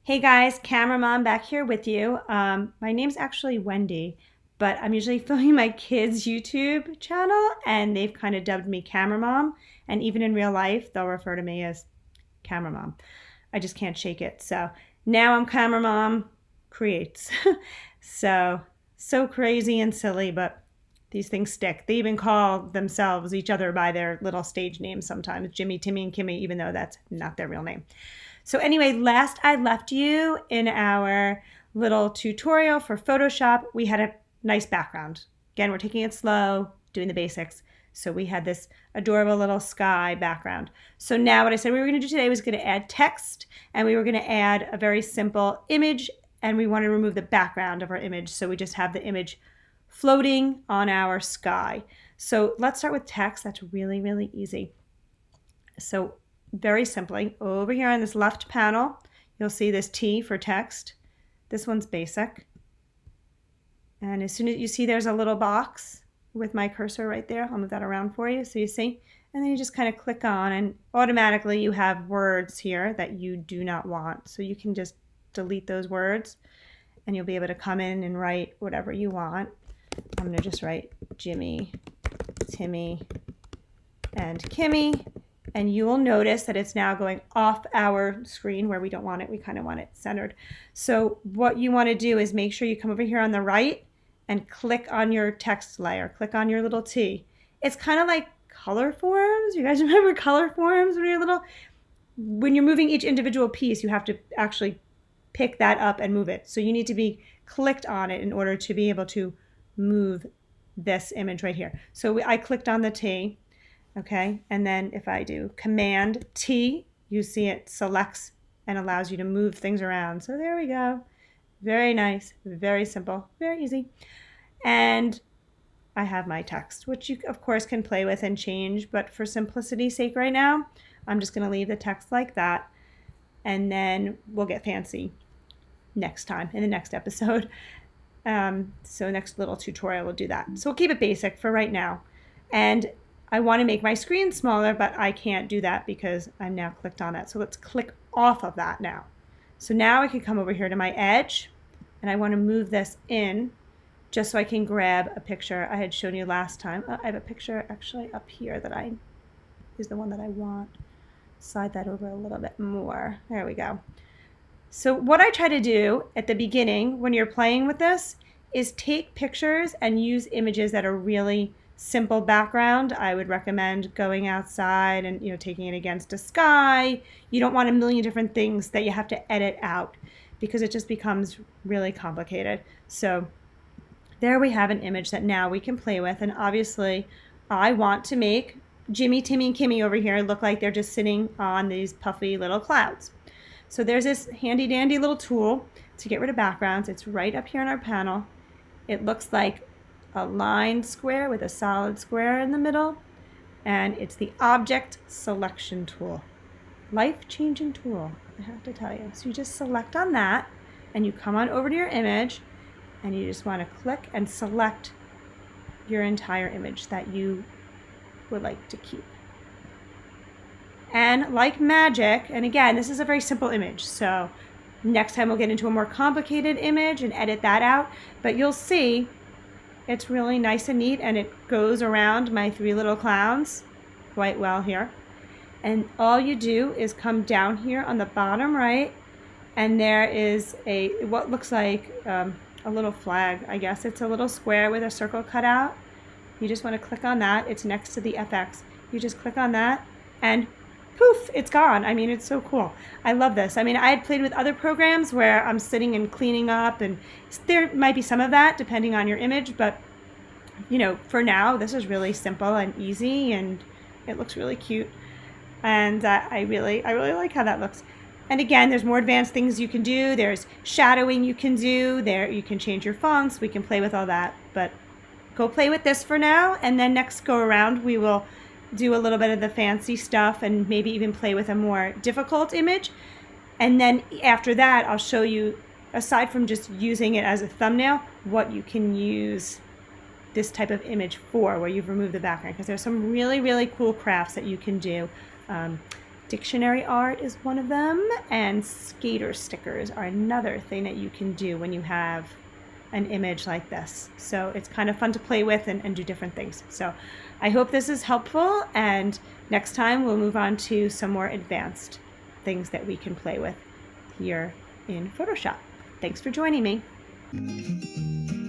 Hey guys, Camera Mom back here with you. My name's actually Wendy, but I'm usually filming my kids' YouTube channel and they've kind of dubbed me Camera Mom. And even in real life, they'll refer to me as Camera Mom. I just can't shake it. So now I'm Camera Mom Creates. So crazy and silly, but these things stick. They even call themselves each other by their little stage names sometimes, Jimmy, Timmy, and Kimmy, even though that's not their real name. So anyway, last I left you in our little tutorial for Photoshop, we had a nice background. Again, we're taking it slow, doing the basics. So we had this adorable little sky background. So now what I said we were going to do today was going to add text, and we were going to add a very simple image, and we want to remove the background of our image. So we just have the image floating on our sky. So let's start with text. That's really, really easy. So very simply, over here on this left panel, you'll see this T for text. This one's basic. And as soon as you see there's a little box with my cursor right there, I'll move that around for you so you see. And then you just kind of click on and automatically you have words here that you do not want. So you can just delete those words and you'll be able to come in and write whatever you want. I'm going to just write Jimmy, Timmy, and Kimmy. And you will notice that it's now going off our screen where we don't want it. We kind of want it centered. So what you want to do is make sure you come over here on the right and click on your text layer. Click on your little T. It's kind of like color forms. You guys remember color forms when you're little? When you're moving each individual piece, you have to actually pick that up and move it. So you need to be clicked on it in order to be able to move this image right here. So I clicked on the T. Okay, and then if I do Command T, you see it selects and allows you to move things around. So there we go. Very nice, very simple, very easy. And I have my text, which you of course can play with and change, but for simplicity's sake right now, I'm just going to leave the text like that, and then we'll get fancy next time in the next episode. So next little tutorial we'll do that. So we'll keep it basic for right now. And I want to make my screen smaller, but I can't do that because I'm now clicked on it. So let's click off of that now. So now I can come over here to my edge, and I want to move this in just so I can grab a picture I had shown you last time. I have a picture actually up here that is the one that I want. Slide that over a little bit more. There we go. So what I try to do at the beginning when you're playing with this is take pictures and use images that are really simple background. I would recommend going outside and taking it against a sky. You don't want a million different things that you have to edit out because it just becomes really complicated. So there we have an image that now we can play with, and obviously I want to make Jimmy, Timmy, and Kimmy over here look like they're just sitting on these puffy little clouds. So there's this handy dandy little tool to get rid of backgrounds. It's right up here on our panel. It looks like a line square with a solid square in the middle, and it's the object selection tool. Life-changing tool, I have to tell you. So you just select on that, and you come on over to your image, and you just want to click and select your entire image that you would like to keep. And like magic, and again, this is a very simple image, so next time we'll get into a more complicated image and edit that out, but you'll see it's really nice and neat, and it goes around my three little clowns quite well here. And all you do is come down here on the bottom right, and there is what looks like a little flag, I guess. It's a little square with a circle cut out. You just want to click on that. It's next to the FX. You just click on that, and poof, it's gone. I mean, it's so cool. I love this. I mean, I had played with other programs where I'm sitting and cleaning up, and there might be some of that depending on your image, but for now, this is really simple and easy, and it looks really cute. And I really like how that looks. And again, there's more advanced things you can do. There's shadowing you can do. There you can change your fonts. We can play with all that, but go play with this for now, and then next go around we will do a little bit of the fancy stuff and maybe even play with a more difficult image. And then after that, I'll show you, aside from just using it as a thumbnail, what you can use this type of image for, where you've removed the background, because there's some really, really cool crafts that you can do Dictionary art is one of them, and skater stickers are another thing that you can do when you have an image like this. So it's kind of fun to play with and do different things. So I hope this is helpful, and next time we'll move on to some more advanced things that we can play with here in Photoshop. Thanks for joining me.